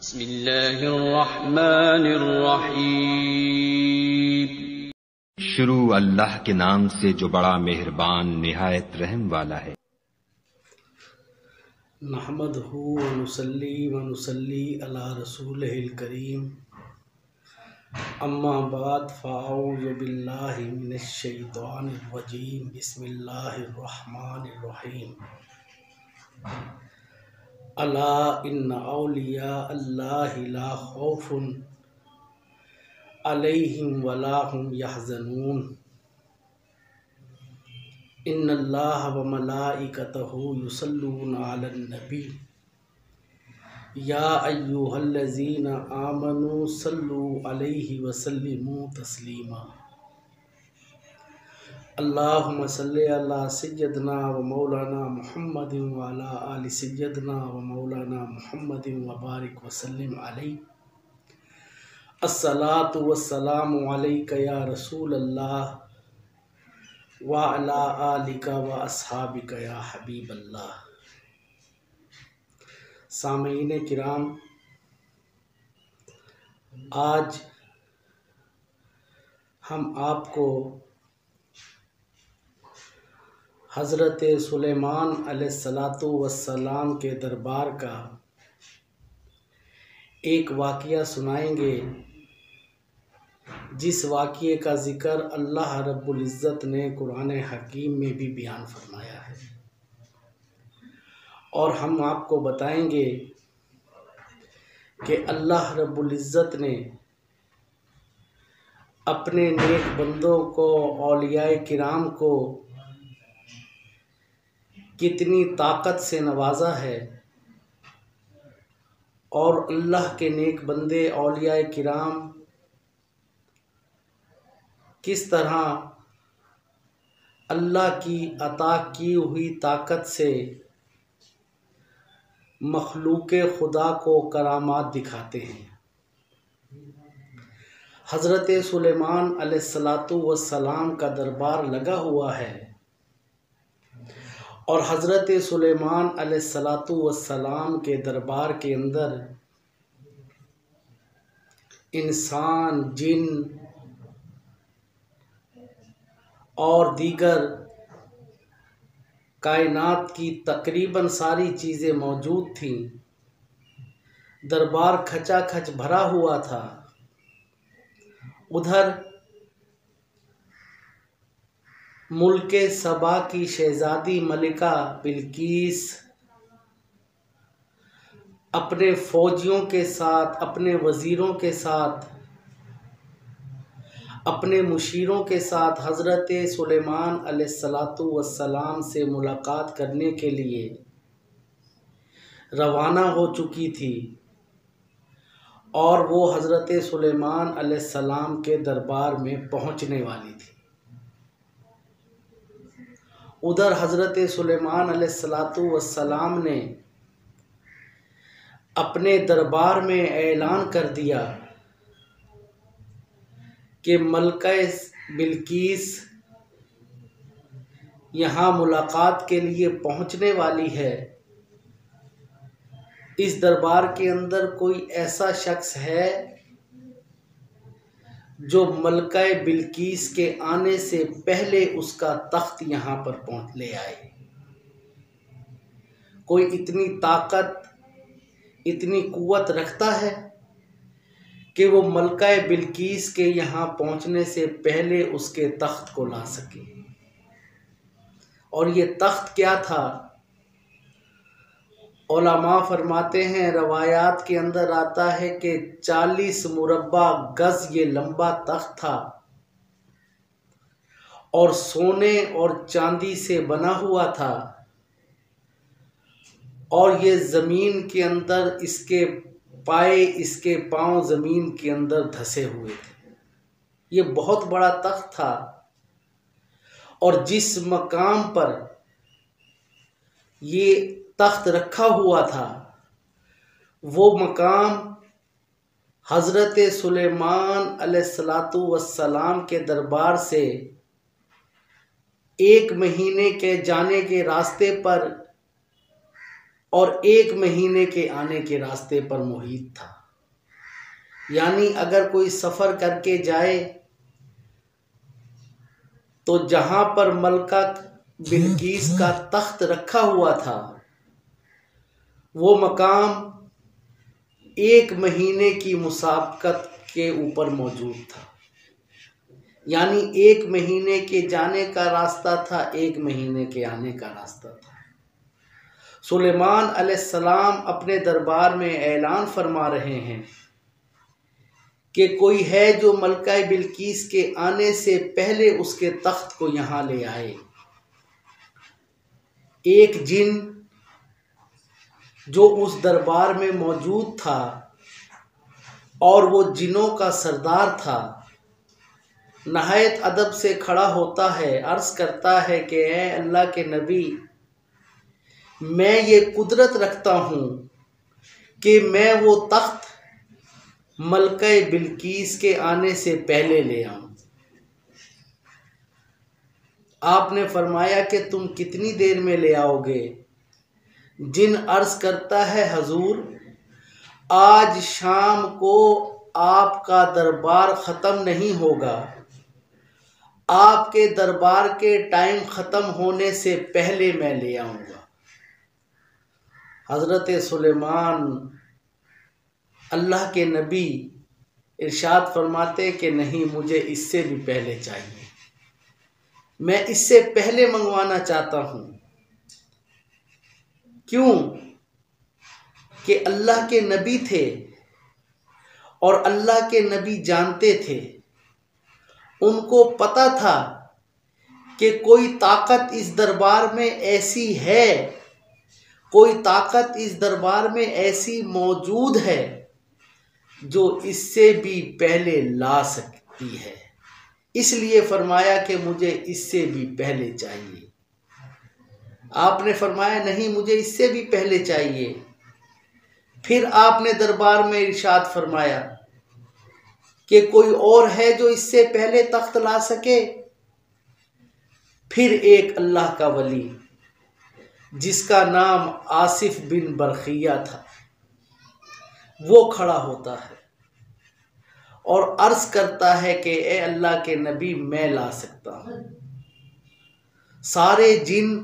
बिस्मिल्लाहिर्रहमानिर्रहीम। शुरू अल्लाह के नाम से जो बड़ा मेहरबान निहायत रहम वाला है। नहमदहु व नुसल्ली अला रसूलिहिल करीम। अम्मा बाद फ़अऊज़ु बिल्लाहि मिनश शैतानिर रजीम। बिस्मिल्लाहिर्रहमानिर्रहीम। अला इन्ना औलिया अल्लाहि ला खौफुन अलैहिम वला हुम यहज़नून। इन्नल्लाह व मलाइकतहु युसल्लूना अलन नबी या अय्युहल्लज़ीना आमनू सल्लू अलैहि व सल्लिमू तस्लीमा। अल्लाहुम्मा सल्लि अला सय्यदना व मौलाना मुहम्मदिन व अला आलि सय्यदना व मौलाना मुहम्मदिन व बारिक व सल्लिम अलैहि। अस्सलातु वस्सलामु अलैका या रसूलल्लाह व अला आलिका व अस्हाबिका या हबीबल्लाह। सामीन किराम, आज हम आपको हज़रत सुलेमान अलैहिस्सलातु वस्सलाम के दरबार का एक वाक़या सुनाएंगे, जिस वाक़ये का ज़िक्र अल्लाह रब्बुल इज़्ज़त ने कुरान हकीम में भी बयान फरमाया है। और हम आपको बताएंगे कि अल्लाह रब्बुल इज़्ज़त ने अपने नेक बंदों को, औलियाए किराम को कितनी ताकत से नवाजा है, और अल्लाह के नेक बंदे औलियाए किराम किस तरह अल्लाह की अता की हुई ताकत से मखलूक़ खुदा को करामात दिखाते हैं। हज़रत सुलेमान अलैहिस्सलातु वस्सलाम का दरबार लगा हुआ है, और हज़रत सुलेमान अलैहिस्सलातु वस्सलाम के दरबार के अंदर इंसान, जिन और दीगर कायनात की तकरीबन सारी चीज़ें मौजूद थीं। दरबार खचाखच भरा हुआ था। उधर मुल्के सबा की शहज़ादी मलिका बिल्कीस अपने फ़ौजियों के साथ, अपने वज़ीरों के साथ, अपने मुशीरों के साथ हज़रत सुलेमान अलैहिस्सलातु वस्सलाम से मुलाकात करने के लिए रवाना हो चुकी थी, और वो हज़रत सुलेमान अलैहिस्सलाम के दरबार में पहुंचने वाली थी। उधर हज़रत सुलेमान अलैहिस्सलातु वस्सलाम ने अपने दरबार में ऐलान कर दिया कि मलका बिल्कीस यहाँ मुलाकात के लिए पहुँचने वाली है। इस दरबार के अंदर कोई ऐसा शख्स है जो मलका बिल्कीस के आने से पहले उसका तख्त यहाँ पर पहुँच ले आए। कोई इतनी ताकत, इतनी कुव्वत रखता है कि वो मलका बिल्कीस के यहाँ पहुँचने से पहले उसके तख्त को ला सके। और ये तख्त क्या था? उलमा फरमाते हैं, रवायात के अंदर आता है कि 40 मुरब्बा गज ये लंबा तख्त था, और सोने और चांदी से बना हुआ था, और ये ज़मीन के अंदर इसके पाए, इसके पांव ज़मीन के अंदर धसे हुए थे। ये बहुत बड़ा तख्त था, और जिस मकाम पर ये तख्त रखा हुआ था, वो मकाम हज़रत सुलेमान अलैहिस्सलातु वस्सलाम के दरबार से 1 महीने के जाने के रास्ते पर और 1 महीने के आने के रास्ते पर मुहित था। यानी अगर कोई सफ़र करके जाए तो जहाँ पर मलका बिल्कीस का तख्त रखा हुआ था वो मकाम 1 महीने की मुसाबकत के ऊपर मौजूद था। यानी 1 महीने के जाने का रास्ता था, 1 महीने के आने का रास्ता था। सुलेमान अलैहिस्सलाम अपने दरबार में ऐलान फरमा रहे हैं कि कोई है जो मलका बिल्कीस के आने से पहले उसके तख्त को यहाँ ले आए। एक जिन जो उस दरबार में मौजूद था और वो जिनों का सरदार था, नहायत अदब से खड़ा होता है, अर्ज़ करता है कि ए अल्लाह के नबी, मैं ये कुदरत रखता हूँ कि मैं वो तख्त मलका बिल्कीस के आने से पहले ले आऊँ। आपने फरमाया कि तुम कितनी देर में ले आओगे? जिन अर्ज़ करता है हजूर, आज शाम को आपका दरबार ख़त्म नहीं होगा, आपके दरबार के टाइम ख़त्म होने से पहले मैं ले आऊँगा। हज़रत सुलेमान अल्लाह के नबी इरशाद फरमाते कि नहीं, मुझे इससे भी पहले चाहिए, मैं इससे पहले मंगवाना चाहता हूँ। क्यों? कि अल्लाह के नबी थे और अल्लाह के नबी जानते थे, उनको पता था कि कोई ताकत इस दरबार में ऐसी है, कोई ताकत इस दरबार में ऐसी मौजूद है जो इससे भी पहले ला सकती है। इसलिए फरमाया कि मुझे इससे भी पहले चाहिए। आपने फरमाया नहीं, मुझे इससे भी पहले चाहिए। फिर आपने दरबार में इरशाद फरमाया कि कोई और है जो इससे पहले तख्त ला सके। फिर एक अल्लाह का वली जिसका नाम आसिफ बिन बरखिया था, वो खड़ा होता है और अर्ज़ करता है कि ए अल्लाह के नबी, मैं ला सकता हूँ। सारे जिन,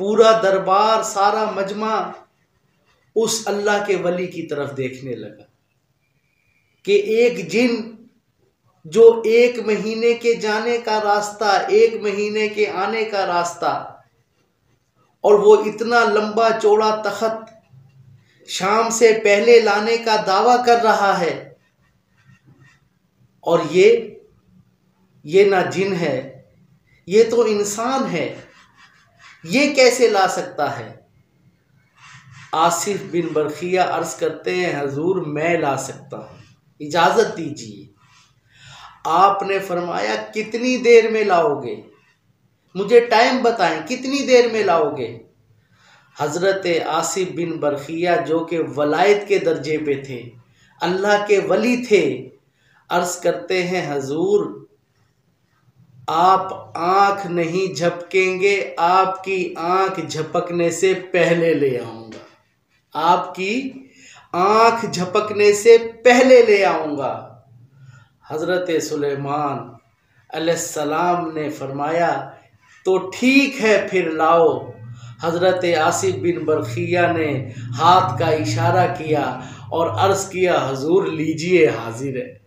पूरा दरबार, सारा मजमा उस अल्लाह के वली की तरफ देखने लगा कि एक जिन जो 1 महीने के जाने का रास्ता, 1 महीने के आने का रास्ता, और वो इतना लंबा चौड़ा तख्त शाम से पहले लाने का दावा कर रहा है, और ये ना जिन है, ये तो इंसान है, ये कैसे ला सकता है? आसिफ बिन बरखिया अर्ज़ करते हैं हजूर, मैं ला सकता हूँ, इजाज़त दीजिए। आपने फरमाया कितनी देर में लाओगे? मुझे टाइम बताएं, कितनी देर में लाओगे? हज़रत आसिफ बिन बरखिया जो कि वलायत के दर्जे पे थे, अल्लाह के वली थे, अर्ज़ करते हैं हजूर, आप आँख नहीं झपकेंगे, आपकी आँख झपकने से पहले ले आऊँगा, आपकी आँख झपकने से पहले ले आऊँगा। हज़रत सुलेमान अलैहिस्सलाम ने फरमाया तो ठीक है, फिर लाओ। हज़रत आसिफ बिन बरखिया ने हाथ का इशारा किया और अर्ज़ किया, हजूर लीजिए, हाजिर है,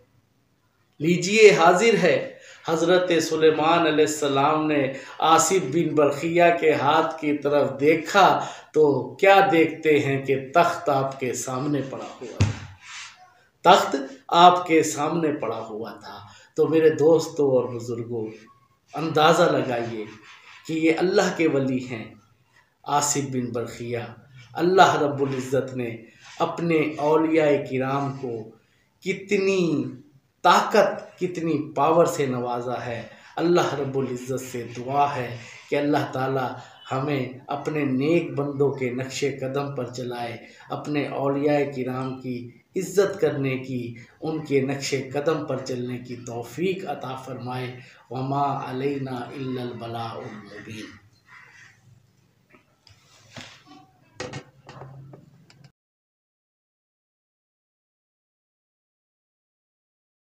लीजिए, हाजिर है। हज़रत सुलेमान अलैहिस्सलाम ने आसिफ बिन बरखिया के हाथ की तरफ देखा तो क्या देखते हैं कि तख्त आपके सामने पड़ा हुआ था, तख्त आपके सामने पड़ा हुआ था। तो मेरे दोस्तों और बुज़ुर्गों, अंदाज़ा लगाइए कि ये अल्लाह के वली हैं, आसिफ बिन बरखिया। अल्लाह रब्बुल इज़्ज़त ने अपने औलियाए किराम को कितनी ताकत, कितनी पावर से नवाजा है। अल्लाह रब्बुल इज़्ज़त से दुआ है कि अल्लाह ताला हमें अपने नेक बंदों के नक्शे कदम पर चलाए, अपने औलियाए किराम की इज़्ज़त करने की, उनके नक्शे कदम पर चलने की तौफ़ीक अता फ़रमाए। वमा अलैना इल्लल बलाउल मुबीन।